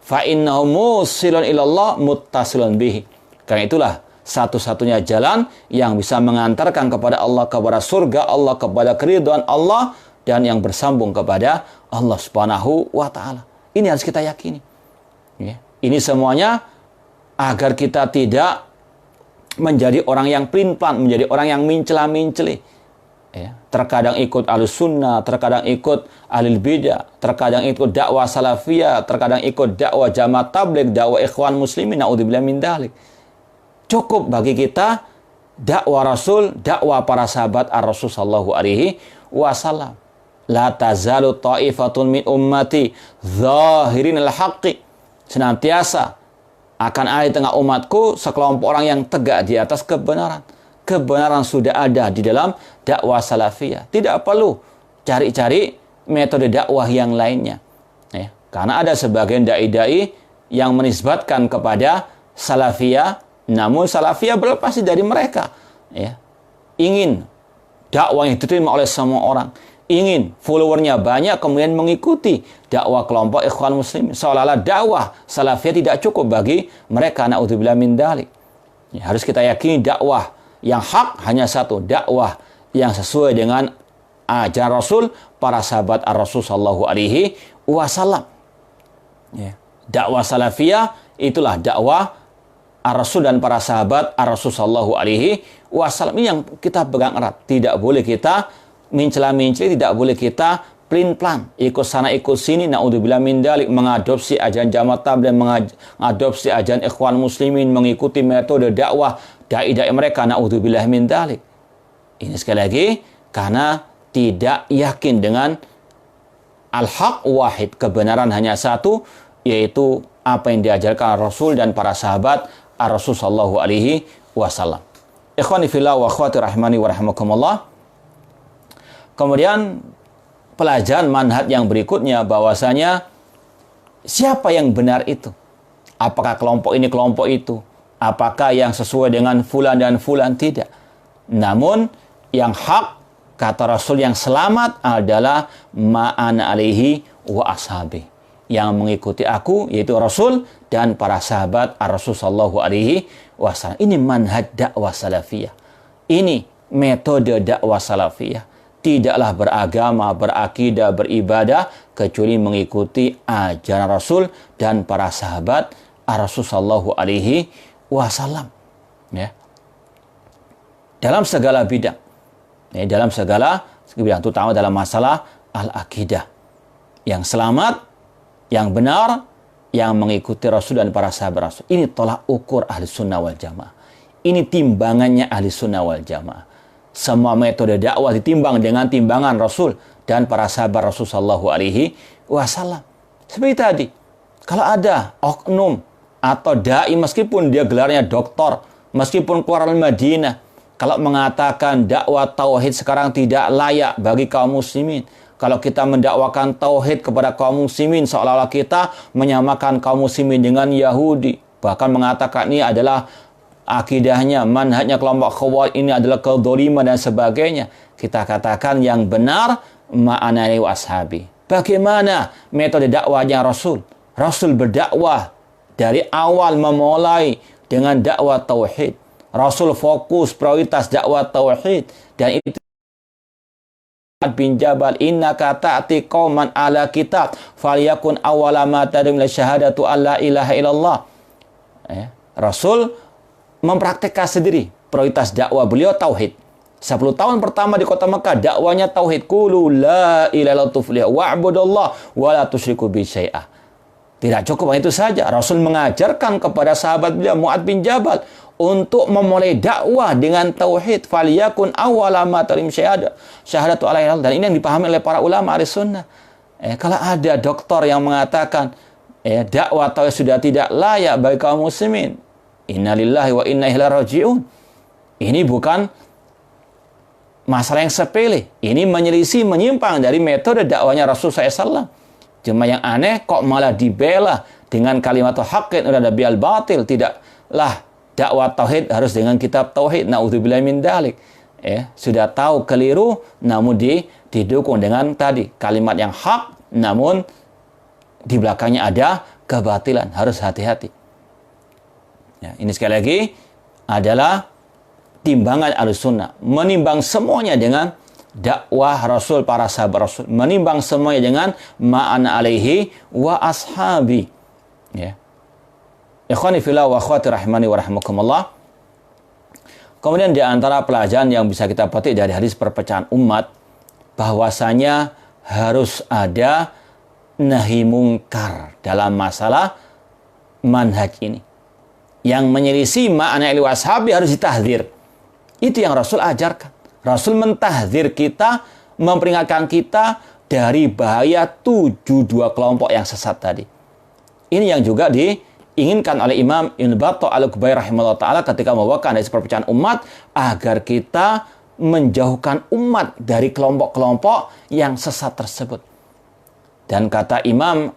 Speaker 1: Fa innahu musilun ilallah muttasilun bihi. Karena itulah satu-satunya jalan yang bisa mengantarkan kepada Allah, kepada surga Allah, kepada keridhaan Allah, dan yang bersambung kepada Allah Subhanahu wa Ta'ala. Ini harus kita yakini. Ya. Ini semuanya agar kita tidak menjadi orang yang pelin-pelan, menjadi orang yang mincela-minceli. Ya. Terkadang ikut ahlus sunnah, terkadang ikut ahlul bidah, terkadang ikut dakwah salafiyah, terkadang ikut dakwah jamaah tabligh, dakwah ikhwan muslimin, naudzubillah min dzalik. Cukup bagi kita dakwah Rasul, dakwah para sahabat ar-Rasul sallallahu alaihi wasallam. La tazalu ta'ifatun min ummati zahirin al-haqqi. Senantiasa akan ada di tengah umatku sekelompok orang yang tegak di atas kebenaran. Kebenaran sudah ada di dalam dakwah salafiyah. Tidak perlu cari-cari metode dakwah yang lainnya. Ya. Karena ada sebagian dai-dai yang menisbatkan kepada salafiyah, namun salafiyah berlepas dari mereka. Ya. Ingin dakwah yang diterima oleh semua orang. Ingin followernya banyak, kemudian mengikuti dakwah kelompok ikhwan muslim. Seolah-olah dakwah salafiyah tidak cukup bagi mereka. Na'udzubillah min dzalik. Ya, harus kita yakini dakwah yang hak hanya satu. Dakwah yang sesuai dengan ajaran Rasul, para sahabat ar-Rasul sallallahu alaihi wasallam. Ya. Dakwah salafiyah itulah dakwah ar-Rasul dan para sahabat ar-Rasul sallallahu alaihi wasallam. Ini yang kita pegang erat. Tidak boleh kita mencela-mencela, tidak boleh kita pelin-pelan, ikut sana ikut sini, naudzubillah min dzalik, mengadopsi ajaran jamaah tabligh, mengadopsi ajaran ikhwan muslimin, mengikuti metode dakwah dai-dai mereka, naudzubillah min dzalik. Ini sekali lagi karena tidak yakin dengan al-haq wahid, kebenaran hanya satu, yaitu apa yang diajarkan Rasul dan para sahabat ar-Rasul sallallahu alaihi wasallam. Ikhwani fillah wa akhwati rahimani wa rahimakumullah. Kemudian pelajaran manhaj yang berikutnya bahwasanya siapa yang benar itu? Apakah kelompok ini kelompok itu? Apakah yang sesuai dengan fulan dan fulan? Tidak. Namun yang hak kata Rasul yang selamat adalah ma'ana alaihi wa ashabi. Yang mengikuti aku yaitu Rasul dan para sahabat ar-Rasul sallallahu alaihi wasallam. Ini manhaj dakwah salafiyah. Ini metode dakwah salafiyah. Tidaklah beragama, berakidah, beribadah kecuali mengikuti ajaran Rasul dan para sahabat ar-Rasul sallallahu alaihi wasallam. Ya. Dalam segala bidang. Ya, dalam segala bidang, terutama dalam masalah al-akidah. Yang selamat, yang benar, yang mengikuti Rasul dan para sahabat Rasul. Ini tolak ukur ahli sunnah wal jamaah. Ini timbangannya ahli sunnah wal jamaah. Semua metode dakwah ditimbang dengan timbangan Rasul dan para sahabat Rasul sallallahu alaihi wasallam. Seperti tadi, kalau ada oknum atau dai meskipun dia gelarnya doktor, meskipun keluar dari Madinah, kalau mengatakan dakwah tauhid sekarang tidak layak bagi kaum muslimin, kalau kita mendakwakan tauhid kepada kaum muslimin seolah-olah kita menyamakan kaum muslimin dengan Yahudi, bahkan mengatakan ini adalah akidahnya, manhajnya kelompok khawarij, ini adalah kedzaliman dan sebagainya. Kita katakan yang benar ma'ana wa ashabi. Bagaimana metode dakwahnya Rasul? Rasul berdakwah dari awal memulai dengan dakwah tauhid. Rasul fokus prioritas dakwah tauhid dan itu bin Jabal, innaka ta'ti qauman ala kitab falyakun awwala ma tad'u ila syahadatu alla ilaha illallah. Rasul mempraktekkan sendiri prioritas dakwah beliau tauhid. 10 tahun pertama di kota Mekah dakwanya tauhid. Qulu la ilaha illallah tuflih wa'budullah wa la tusyriku bi syai'ah. Tidak cukup itu saja. Rasul mengajarkan kepada sahabat beliau Mu'adz bin Jabal untuk memulai dakwah dengan tauhid. Falyakun awwala ma tarim syahadatu alla ilaha illallah. Dan ini yang dipahami oleh para ulama ahli sunnah. Kalau ada doktor yang mengatakan dakwah tauhid sudah tidak layak bagi kaum muslimin, innalillahi wa inna ilaihi raji'un. Ini bukan masalah yang sepele. Ini menyelisih, menyimpang dari metode dakwahnya Rasul SAW. Cuma yang aneh kok malah dibela dengan kalimat haqqin urada bil batil. Tidaklah dakwah tauhid harus dengan kitab tauhid. Naudzubillahi min dzalik. Ya, sudah tahu keliru namun didukung dengan tadi kalimat yang hak namun di belakangnya ada kebatilan. Harus hati-hati. Ya, ini sekali lagi adalah timbangan Ahlussunnah, menimbang semuanya dengan dakwah Rasul, para sahabat Rasul, menimbang semuanya dengan ma'ana alaihi wa ashabi. Ya. Ikhwani fillah wa akhwati rahimani wa rahimakumullah. Kemudian di antara pelajaran yang bisa kita petik dari hadis perpecahan umat, bahwasanya harus ada nahi mungkar dalam masalah manhaj ini. Yang menyelisih ma'ana alaihi wa ashabi harus ditahdzir. Itu yang Rasul ajarkan. Rasul mentahdzir kita, memperingatkan kita dari bahaya 72 kelompok yang sesat tadi. Ini yang juga diinginkan oleh Imam Ibnu Battah Al-Kubai rahimahullah ta'ala ketika membawakan hadis perpecahan umat, agar kita menjauhkan umat dari kelompok-kelompok yang sesat tersebut. Dan kata Imam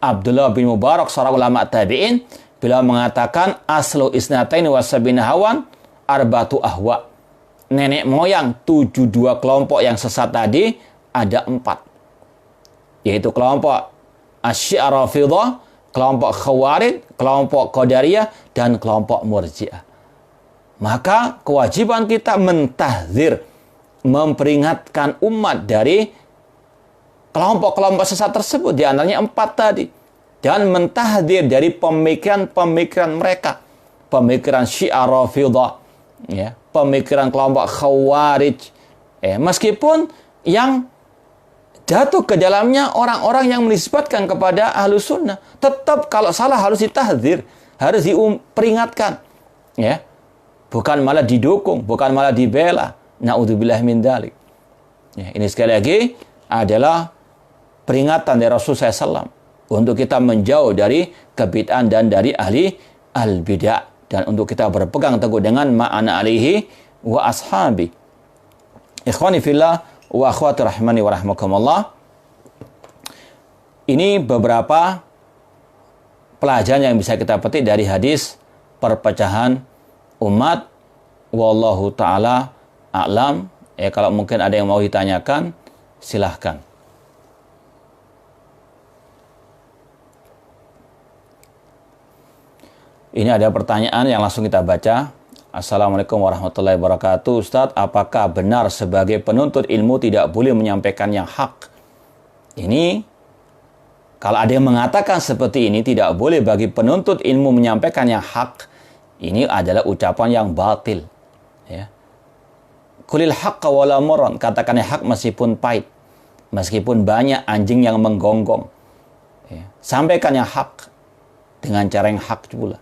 Speaker 1: Abdullah bin Mubarak, seorang ulama tabi'in, beliau mengatakan, aslu isnatain wa sabina hawan arbatu ahwa. Nenek moyang 72 kelompok yang sesat tadi ada 4. Yaitu kelompok Asy'ariyah, kelompok Khawarij, kelompok Qadariyah, dan kelompok Murji'ah. Maka kewajiban kita mentahdzir, memperingatkan umat dari kelompok-kelompok sesat tersebut, di antaranya 4 tadi. Dan mentahdzir dari pemikiran-pemikiran mereka. Pemikiran Syiah Rafidhah, ya, pemikiran kelompok Khawarij, meskipun yang jatuh ke dalamnya orang-orang yang menisbatkan kepada Ahlussunnah, tetap kalau salah harus ditahdzir, harus diperingatkan, ya, bukan malah didukung, bukan malah dibela. Naudzubillah min dzalik. Ya, ini sekali lagi adalah peringatan dari Rasulullah SAW untuk kita menjauh dari kebid'ahan dan dari ahli al-bid'ah, dan untuk kita berpegang teguh dengan ma'ana alaihi wa ashabi. Ikhwani fillah wa akhwati rahimani wa rahmakumullah. Ini beberapa pelajaran yang bisa kita petik dari hadis perpecahan umat. Wallahu ta'ala a'lam. Kalau mungkin ada yang mau ditanyakan, silahkan. Ini ada pertanyaan yang langsung kita baca. Assalamualaikum warahmatullahi wabarakatuh. Ustadz, apakah benar sebagai penuntut ilmu tidak boleh menyampaikan yang hak? Ini, kalau ada yang mengatakan seperti ini, tidak boleh bagi penuntut ilmu menyampaikan yang hak, ini adalah ucapan yang batil. Ya. Qulil haqqa wala murran, katakan yang hak meskipun pahit, meskipun banyak anjing yang menggonggong. Ya. Sampaikan yang hak dengan cara yang hak pula.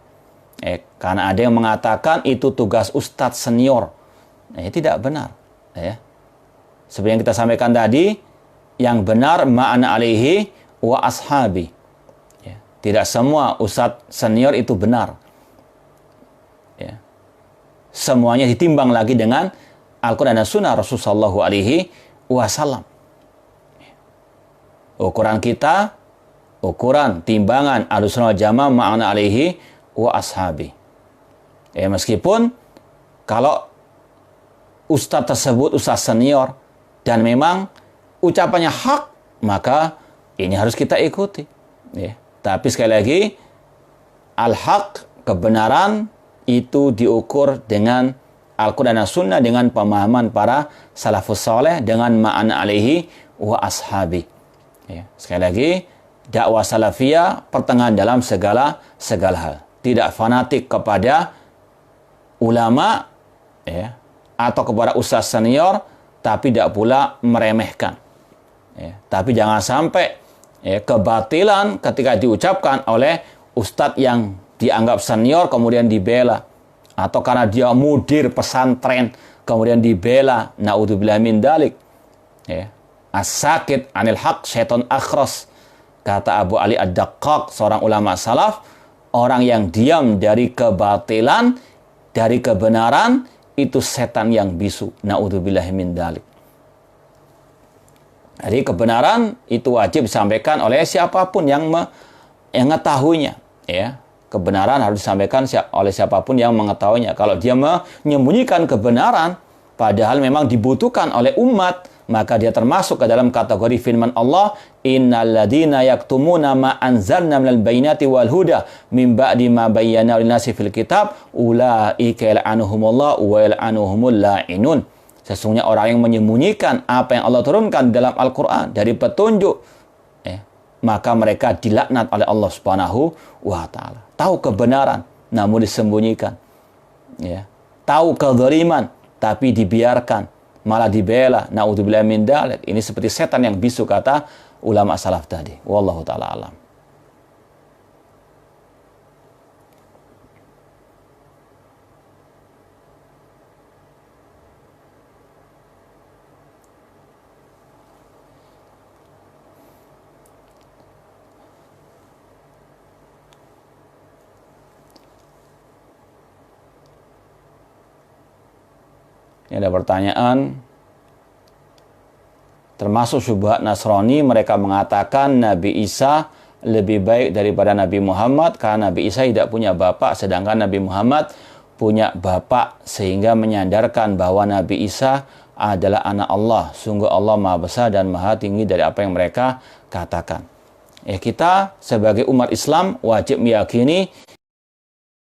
Speaker 1: Karena ada yang mengatakan itu tugas ustadz senior. Tidak benar. Ya. Seperti yang kita sampaikan tadi, yang benar ma'ana alaihi wa ashabi. Ya. Tidak semua ustadz senior itu benar. Ya. Semuanya ditimbang lagi dengan Al-Quran dan Sunnah Rasulullah Shallallahu Alaihi Wasallam. Ukuran kita, ukuran timbangan Ahlussunnah wal Jamaah ma'ana alaihi wa ashabi. Meskipun kalau ustadz tersebut ustadz senior dan memang ucapannya hak, maka ini harus kita ikuti. Tapi sekali lagi, al-haq, kebenaran itu diukur dengan Al-Quran dan Sunnah, dengan pemahaman para salafus saleh, dengan ma'ana alaihi wa ashabi. Sekali lagi, dakwah salafiyah pertengahan dalam segala hal. Tidak fanatik kepada ulama, atau kepada ustaz senior, tapi tidak pula meremehkan. Tapi jangan sampai kebatilan ketika diucapkan oleh ustadz yang dianggap senior kemudian dibela, atau karena dia mudir pesantren kemudian dibela. Naudzubillah min dzalik. As-sakit anil haq syaiton akhras, kata Abu Ali Ad-Daqqaq, seorang ulama salaf. Orang yang diam dari kebatilan, dari kebenaran, itu setan yang bisu. Naudzubillah min dzalik. Jadi kebenaran itu wajib disampaikan oleh siapapun yang yang mengetahuinya, ya. Kebenaran harus disampaikan oleh siapapun yang mengetahuinya. Kalau dia menyembunyikan kebenaran, padahal memang dibutuhkan oleh umat, maka dia termasuk ke dalam kategori firman Allah, innal ladzina yaktumuna ma anzalna minal bayyinati wal huda min ba'di ma bayyana lin-nasi fil kitab ulaika yal'anuhumullah wa yal'anuhumul la'inun. Sesungguhnya orang yang menyembunyikan apa yang Allah turunkan dalam Al-Quran dari petunjuk, maka mereka dilaknat oleh Allah Subhanahu wa Ta'ala. Tahu kebenaran namun disembunyikan, ya. Tahu kezaliman tapi dibiarkan, malah dibela. Naudzubillah min dzalik. Ini seperti setan yang bisu, kata ulama salaf tadi. Wallahu taala alam. Ini ada pertanyaan, termasuk syubhat Nasrani, mereka mengatakan Nabi Isa lebih baik daripada Nabi Muhammad karena Nabi Isa tidak punya bapak, sedangkan Nabi Muhammad punya bapak, sehingga menyandarkan bahwa Nabi Isa adalah anak Allah. Sungguh Allah Maha Besar dan Maha Tinggi dari apa yang mereka katakan. Kita sebagai umat Islam wajib meyakini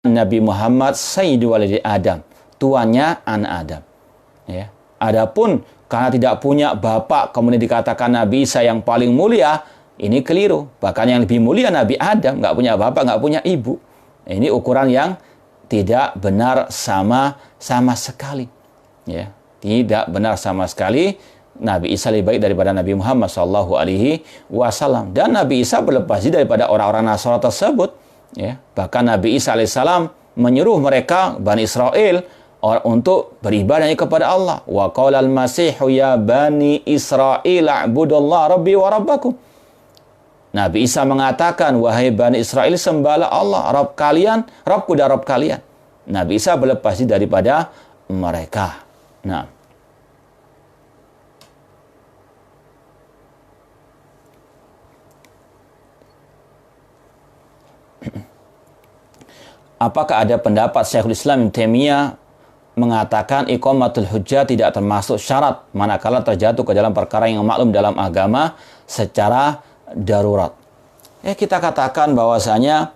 Speaker 1: Nabi Muhammad Sayyidu Waladi Adam, tuannya anak Adam. Ya. Adapun karena tidak punya bapak kemudian dikatakan Nabi Isa yang paling mulia, ini keliru. Bahkan yang lebih mulia Nabi Adam, nggak punya bapak, nggak punya ibu. Ini ukuran yang tidak benar sama sekali. Ya, tidak benar sama sekali. Nabi Isa lebih baik daripada Nabi Muhammad SAW. Dan Nabi Isa berlepas diri daripada orang-orang Nasrani tersebut. Ya. Bahkan Nabi Isa alaihissalam menyuruh mereka, Bani Israel, untuk beribadah kepada Allah. Wa qala al-Masihu ya Bani Israil a'budullaha rabbi wa rabbakum. Nabi Isa mengatakan, wahai Bani Israel, sembahlah Allah, Rabb kalian, Rabbku dan Rabb kalian. Nabi Isa berlepas diri daripada mereka. Nah, apakah ada pendapat Syekhul Islam Ibnu Taimiyah mengatakan iqamatul hujjah tidak termasuk syarat manakala terjatuh ke dalam perkara yang maklum dalam agama secara darurat? Kita katakan bahwasanya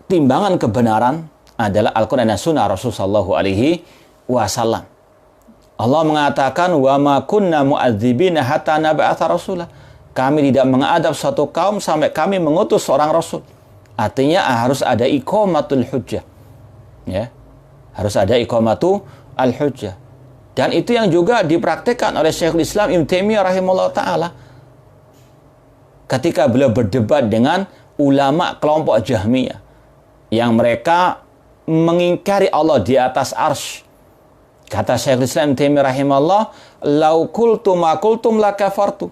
Speaker 1: timbangan kebenaran adalah Al-Quran dan Sunnah Rasulullah SAW. Allah mengatakan, wa ma kunna mu'adzibina hatta nab'atha rasulah. Kami tidak mengadab suatu kaum sampai kami mengutus seorang rasul. Artinya harus ada iqamatul hujjah. Ya. Harus ada iqamatu al-hujjah. Dan itu yang juga dipraktikkan oleh Syekhul Islam Ibnu Taimiyah rahimahullah ta'ala. Ketika beliau berdebat dengan ulama kelompok Jahmiyah. Yang mereka mengingkari Allah di atas arsy. Kata Syekhul Islam Ibnu Taimiyah rahimahullah, lau qultum ma qultum la kafartu.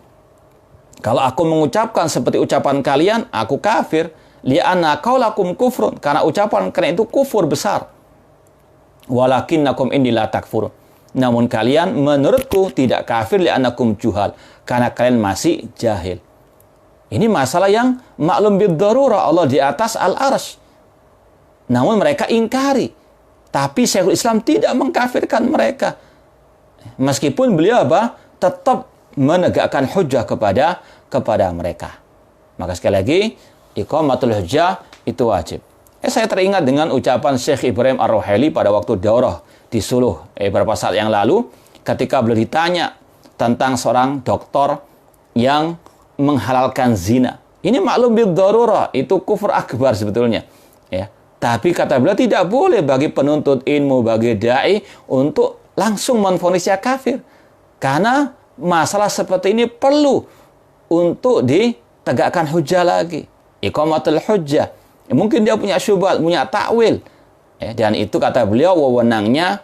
Speaker 1: Kalau aku mengucapkan seperti ucapan kalian, aku kafir. Li'anna qaulakum kufrun. Karena ucapan kalian itu kufur besar. Walakinnakum inni la takfurun. Namun kalian menurutku tidak kafir li'annakum juhal. Karena kalian masih jahil. Ini masalah yang maklum bid-darurah, Allah di atas al-arsy. Namun mereka ingkari. Tapi Syekhul Islam tidak mengkafirkan mereka. Meskipun beliau tetap menegakkan hujjah kepada mereka. Maka sekali lagi, iqamatul hujjah itu wajib. Saya teringat dengan ucapan Syekh Ibrahim Ar-Ruhaili pada waktu daurah di Suluh beberapa saat yang lalu, ketika beliau ditanya tentang seorang doktor yang menghalalkan zina. Ini maklum bid-darurah, itu kufur akbar sebetulnya. Ya. Tapi kata beliau tidak boleh bagi penuntut ilmu, bagi dai untuk langsung menvonisnya kafir. Karena masalah seperti ini perlu untuk ditegakkan hujjah lagi. Iqamatul hujjah. Mungkin dia punya syubhat, punya takwil. Dan itu kata beliau wewenangnya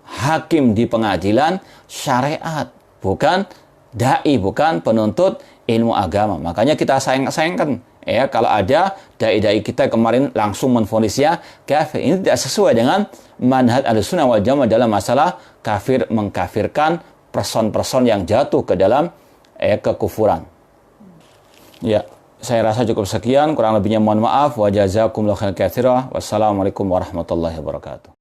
Speaker 1: hakim di pengadilan syariat, bukan dai, bukan penuntut ilmu agama. Makanya kita sayangkan kalau ada dai-dai kita kemarin langsung menvonisnya kafir. Ini tidak sesuai dengan manhaj Ahlussunnah wal Jamaah dalam masalah kafir mengkafirkan person-person yang jatuh ke dalam kekufuran. Ya. Saya rasa cukup sekian, kurang lebihnya mohon maaf. Wa jazakumullahu khairan katsira. Wassalamualaikum warahmatullahi wabarakatuh.